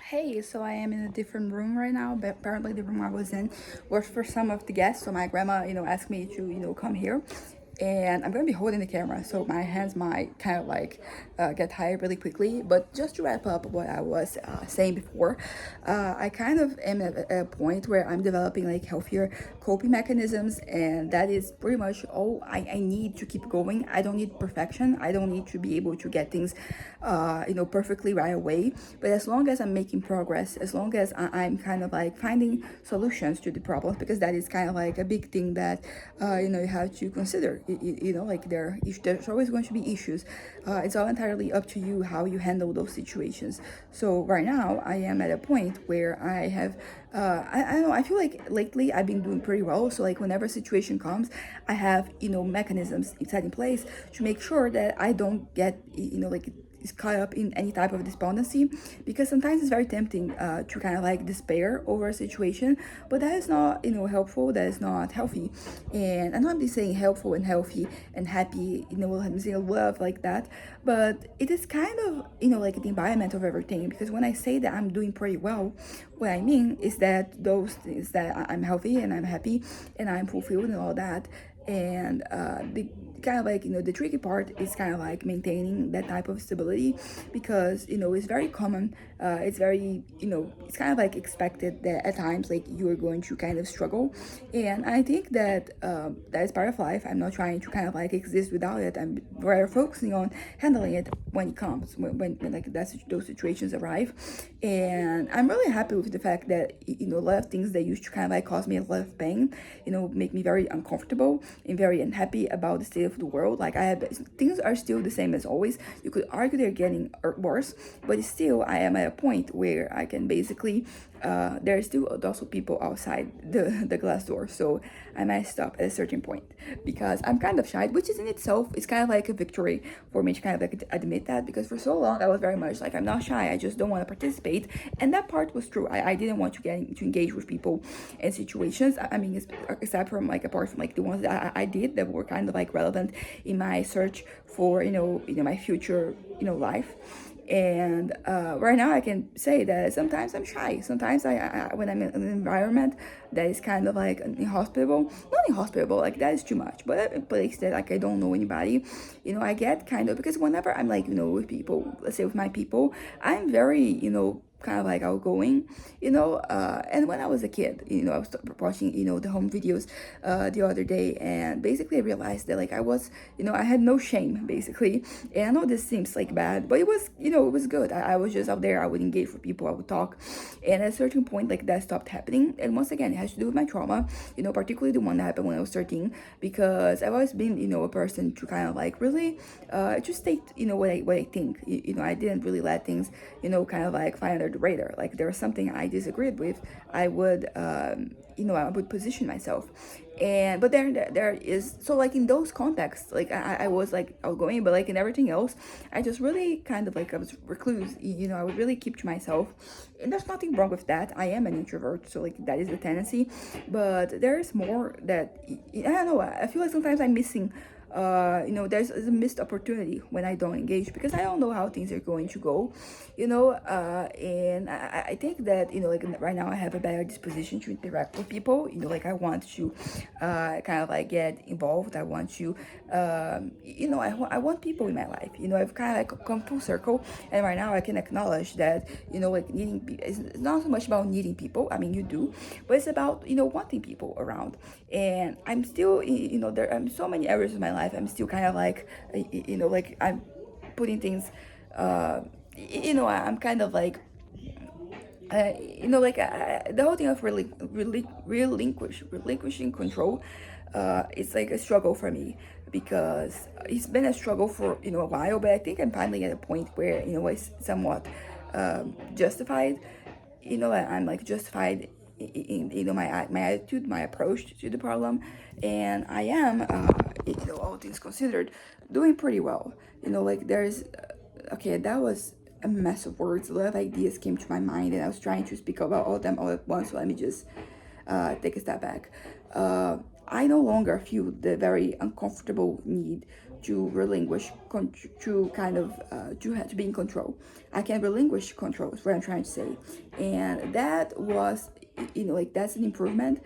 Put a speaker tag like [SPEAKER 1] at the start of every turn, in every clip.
[SPEAKER 1] Hey, so I am in a different room right now, but apparently the room I was in was for some of the guests. So my grandma, asked me to, come here. And I'm gonna be holding the camera, so my hands might kind of like get tired really quickly. But just to wrap up what I was saying before, I kind of am at a point where I'm developing like healthier coping mechanisms, and that is pretty much all I need to keep going. I don't need perfection. I don't need to be able to get things, perfectly right away. But as long as I'm making progress, as long as I'm kind of like finding solutions to the problems, because that is kind of like a big thing that you have to consider. Like there's always going to be issues. It's all entirely up to you how you handle those situations. So right now I am at a point where I have I don't know, I feel like lately I've been doing pretty well. So like whenever a situation comes, I have mechanisms set in place to make sure that I don't get like is caught up in any type of despondency, because sometimes it's very tempting to kind of like despair over a situation, but that is not helpful, that is not healthy. And I'm not just saying helpful and healthy and happy, I'm saying love like that, but it is kind of like the environment of everything. Because when I say that I'm doing pretty well, what I mean is that those things that I'm healthy and I'm happy and I'm fulfilled and all that. And the kind of like the tricky part is kind of like maintaining that type of stability, because it's very common, it's very it's kind of like expected that at times like you are going to kind of struggle. And I think that that is part of life. I'm not trying to kind of like exist without it. I'm very focusing on handling it when it comes, when like those situations arrive. And I'm really happy with the fact that a lot of things that used to kind of like cause me a lot of pain make me very uncomfortable and very unhappy about the state of the world. Like I have, things are still the same as always. You could argue they're getting worse, but still I am at a point where I can basically there are still also people outside the glass door. So I might stop at a certain point because I'm kind of shy, which is in itself is kind of like a victory for me to kind of like admit that, because for so long I was very much like, I'm not shy, I just don't want to participate. And that part was true. I didn't want to engage with people and situations. I mean, except from like apart from like the ones that I did that were kind of like relevant in my search for my future life. And right now I can say that sometimes I'm shy. Sometimes I when I'm in an environment that is kind of like inhospitable, not inhospitable, like that is too much, but a place that like I don't know anybody, I get kind of, because whenever I'm like with people, let's say with my people, I'm very kind of like outgoing, and when I was a kid, I was watching the home videos the other day, and basically I realized that like I was, I had no shame basically. And I know this seems like bad, but it was, it was good. I was just out there, I would engage with people, I would talk. And at a certain point, like that stopped happening. And once again, it has to do with my trauma, particularly the one that happened when I was 13, because I've always been, a person to kind of like really just state, what I think. I didn't really let things, kind of like fly under the radar. Like there was something I disagreed with, I would, I would position myself. And but there is, so like in those contexts, like I was like outgoing, but like in everything else, I just really kind of like I was recluse. I would really keep to myself, and there's nothing wrong with that. I am an introvert, so like that is the tendency. But there's more that I don't know. I feel like sometimes I'm missing, there's a missed opportunity when I don't engage, because I don't know how things are going to go, and I think that, like right now I have a better disposition to interact with people, like I want to kind of like get involved. I want to, I want people in my life, I've kind of like come full circle. And right now I can acknowledge that, like needing, it's not so much about needing people. I mean, you do, but it's about, wanting people around. And I'm still, there are so many areas of my life I'm still kind of like, like I'm putting things, I'm kind of like, the whole thing of relinquishing control, it's like a struggle for me, because it's been a struggle for a while. But I think I'm finally at a point where it's somewhat justified. I'm like justified in my attitude, my approach to the problem. And I am, all things considered, doing pretty well. Like there's okay, that was a mess of words. A lot of ideas came to my mind, and I was trying to speak about all of them all at once. So let me just take a step back. I no longer feel the very uncomfortable need to relinquish to kind of to be in control. I can relinquish control is what I'm trying to say. And that was, like that's an improvement,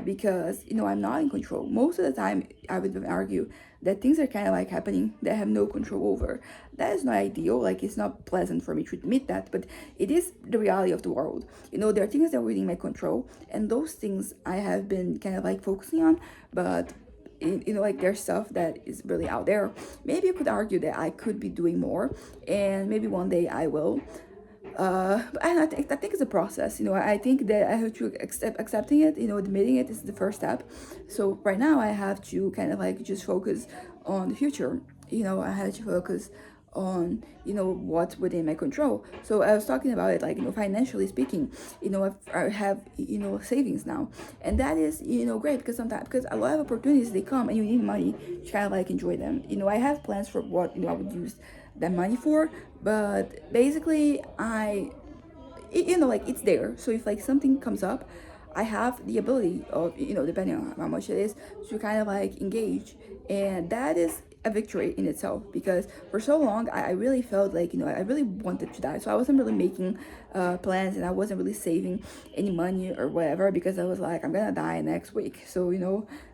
[SPEAKER 1] because I'm not in control most of the time. I would argue that things are kind of like happening that I have no control over. That is not ideal. Like, it's not pleasant for me to admit that, but it is the reality of the world. There are things that are within my control, and those things I have been kind of like focusing on. But like, there's stuff that is really out there. Maybe you could argue that I could be doing more, and maybe one day I will. But I think it's a process. I think that I have to accepting it. Admitting it is the first step. So right now I have to kind of like just focus on the future. I have to focus on what's within my control. So I was talking about it, like, financially speaking. I have savings now, and that is great, because sometimes, because a lot of opportunities, they come and you need money to kind of like enjoy them. I have plans for what I would use that money for, but basically like, it's there. So if like something comes up, I have the ability of, depending on how much it is, to kind of like engage. And that is a victory in itself, because for so long I really felt like, I really wanted to die. So I wasn't really making plans, and I wasn't really saving any money or whatever, because I was like, I'm gonna die next week. So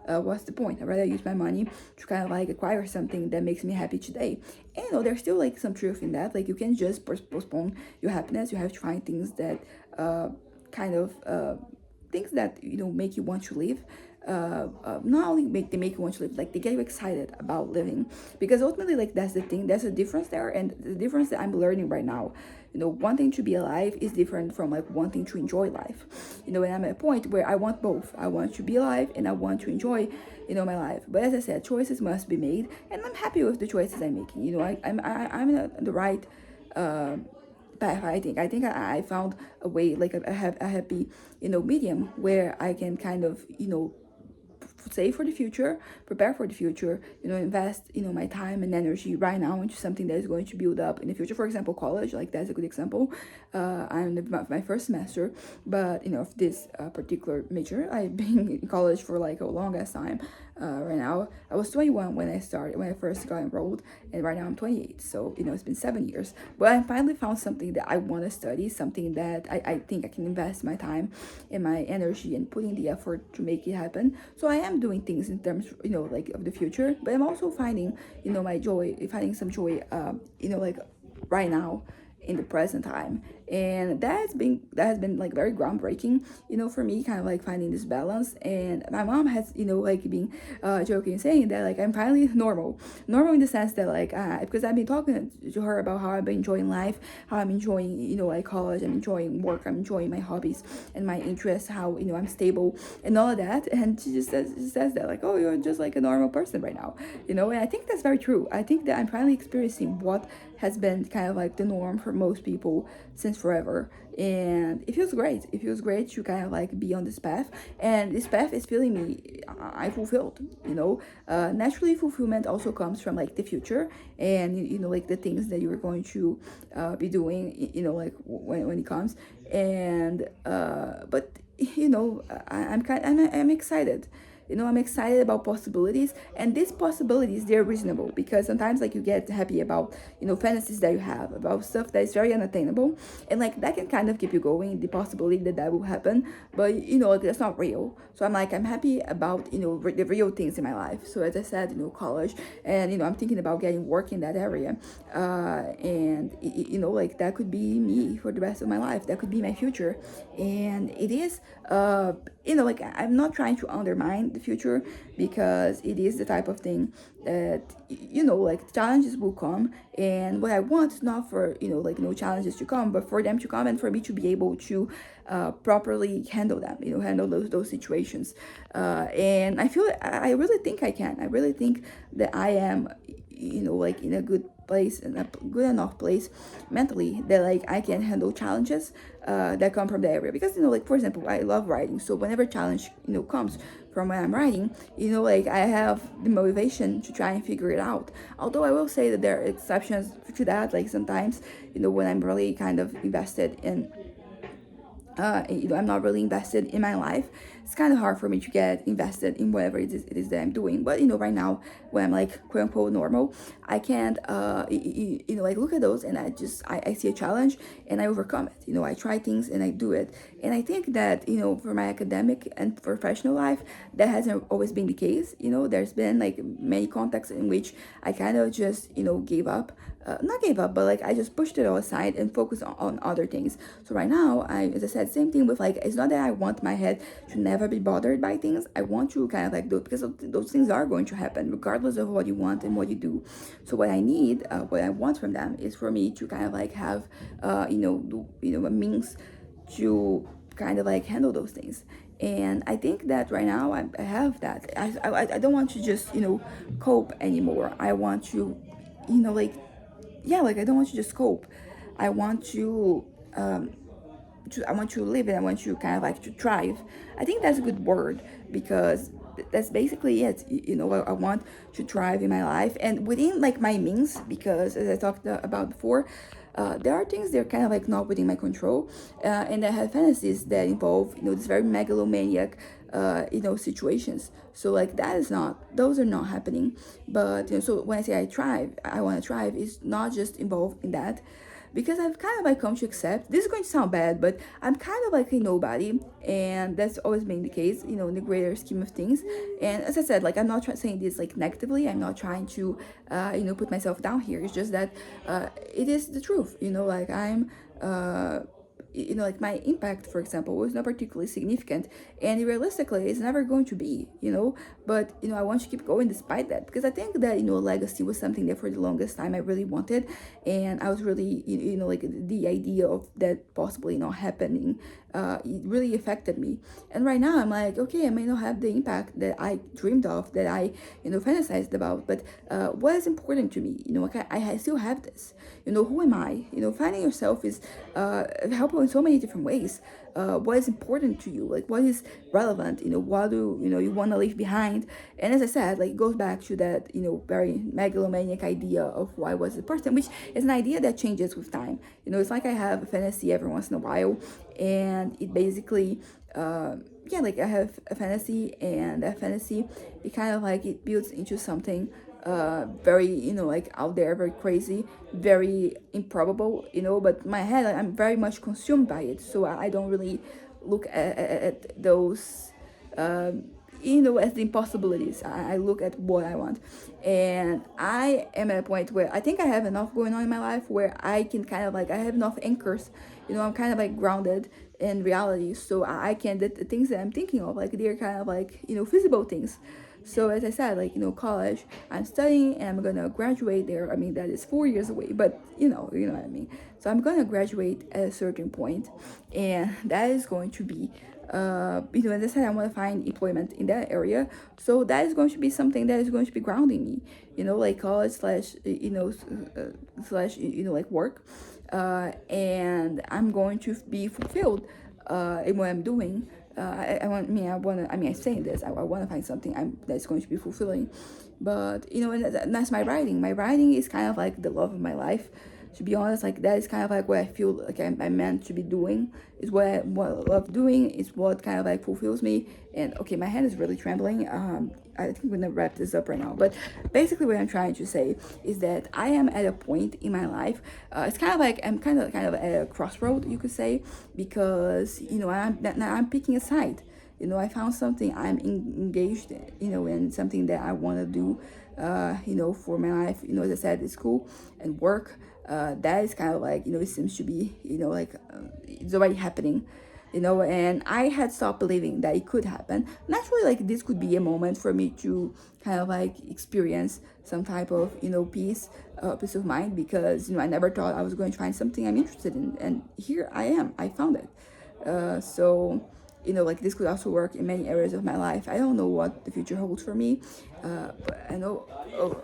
[SPEAKER 1] what's the point? I'd rather use my money to kind of like acquire something that makes me happy today. And there's still like some truth in that. Like, you can't just postpone your happiness. You have to find things that kind of things that make you want to live. Not only make you want to live, like, they get you excited about living, because ultimately, like, that's the thing. There's a difference there, and the difference that I'm learning right now. Wanting to be alive is different from like wanting to enjoy life. And I'm at a point where I want both. I want to be alive, and I want to enjoy my life. But as I said, choices must be made, and I'm happy with the choices I'm making. I'm in the right path. I think I found a way, like, I have a happy medium, where I can kind of save for the future, prepare for the future, invest, my time and energy right now into something that is going to build up in the future. For example, college, like, that's a good example. I'm in my first semester, but, of this particular major. I've been in college for like a longest time. Right now, I was 21 when I first got enrolled, and right now I'm 28. So, it's been 7 years. But I finally found something that I want to study, something that I think I can invest my time and my energy and put in the effort to make it happen. So I am doing things in terms, like, of the future, but I'm also finding, my joy, finding some joy, like, right now, in the present time. And that has been like very groundbreaking, for me, kind of like finding this balance. And my mom has, like, been joking, saying that, like, I'm finally normal in the sense that, like, because I've been talking to her about how I've been enjoying life, how I'm enjoying, like, college, I'm enjoying work, I'm enjoying my hobbies and my interests, how I'm stable and all of that. And she just says that, like, oh, you're just like a normal person right now. And I think that's very true. I think that I'm finally experiencing what has been kind of like the norm for most people since forever. And it feels great to kind of like be on this path, and this path is feeling me I fulfilled. Naturally, fulfillment also comes from like the future, and like the things that you're going to be doing, like when it comes. And but I'm excited. I'm excited about possibilities, and these possibilities, they're reasonable, because sometimes, like, you get happy about fantasies that you have about stuff that is very unattainable, and like that can kind of keep you going, the possibility that will happen. But like, that's not real. So I'm happy about the real things in my life. So as I said, college, and I'm thinking about getting work in that area, and like, that could be me for the rest of my life. That could be my future. And it is like, I'm not trying to undermine the future, because it is the type of thing that like, challenges will come. And what I want is not for like, no challenges to come, but for them to come, and for me to be able to properly handle them, handle those situations. And I really think I can. I really think that I am like, in a good place, in a good enough place mentally, that like, I can handle challenges that come from the area. Because like, for example, I love writing. So whenever challenge comes from when I'm writing, like, I have the motivation to try and figure it out. Although I will say that there are exceptions to that. Like, sometimes when I'm really kind of invested in I'm not really invested in my life. It's kind of hard for me to get invested in whatever it is that I'm doing. But right now, when I'm like quote unquote normal, I can't like look at those, and I see a challenge and I overcome it. I try things and I do it. And I think that for my academic and professional life, that hasn't always been the case. There's been like many contexts in which I kind of just gave up, not gave up, but like I just pushed it all aside and focused on other things. So right now, as I said, same thing with like, it's not that I want my head to never be bothered by things. I want to kind of like do it because those things are going to happen regardless of what you want and what you do. So what I need, what I want from them is for me to kind of like have, a means to kind of like handle those things. And I think that right now I have that. I don't want to just cope anymore. I want to like, yeah, like I don't want to just cope. I want I want to live, and I want to kind of like to thrive. I think that's a good word, because that's basically it. I want to thrive in my life and within like my means, because as I talked about before, there are things that are kind of like not within my control, and I have fantasies that involve this very megalomaniac situations. So like those are not happening. But so when I say I want to thrive, it's not just involved in that, because I've kind of like come to accept, this is going to sound bad, but I'm kind of like a nobody, and that's always been the case, in the greater scheme of things. And as I said, like I'm not saying this like negatively. I'm not trying to, put myself down here. It's just that it is the truth. Like I'm. Like my impact, for example, was not particularly significant, and realistically it's never going to be, but I want to keep going despite that, because I think that legacy was something that for the longest time I really wanted, and I was really like the idea of that possibly not happening, it really affected me. And right now I'm like, okay, I may not have the impact that I dreamed of, that I fantasized about, but what is important to me, like I still have this. Who am I? Finding yourself is helpful in so many different ways. What is important to you? Like what is relevant? What do you want to leave behind? And as I said, like it goes back to that very megalomaniac idea of who I was as a person, which is an idea that changes with time. It's like I have a fantasy every once in a while, and it basically yeah, like I have a fantasy, and that fantasy, it kind of like it builds into something very like out there, very crazy, very improbable, but my head, like, I'm very much consumed by it, so I don't really look at those as the impossibilities. I look at what I want, and I am at a point where I think I have enough going on in my life where I can kind of like, I have enough anchors. I'm kind of like grounded in reality, so I can, the things that I'm thinking of, like they're kind of like feasible things. So as I said, like college, I'm studying and I'm gonna graduate there. I mean, that is 4 years away, but you know what I mean. So I'm gonna graduate at a certain point, and that is going to be as I said, I want to find employment in that area. So that is going to be something that is going to be grounding me, like college slash slash like work, and I'm going to be fulfilled in what I'm doing. I'm saying this, I want to find something that's going to be fulfilling. But and that's my writing. My writing is kind of like the love of my life, to be honest. Like that is kind of like what I feel like I'm meant to be doing, is what I love doing, is what kind of like fulfills me. And okay, my hand is really trembling. I think we're gonna wrap this up right now, but basically what I'm trying to say is that I am at a point in my life, it's kind of like I'm kind of at a crossroad, you could say, because I'm picking a side. I found something I'm engaged in, in something that I want to do, for my life. As I said, it's school and work. That is kind of like, it seems to be, like it's already happening, and I had stopped believing that it could happen. Naturally, like this could be a moment for me to kind of like experience some type of, peace of mind, because, I never thought I was going to find something I'm interested in. And here I am, I found it. So like this could also work in many areas of my life. I don't know what the future holds for me, but I know, oh,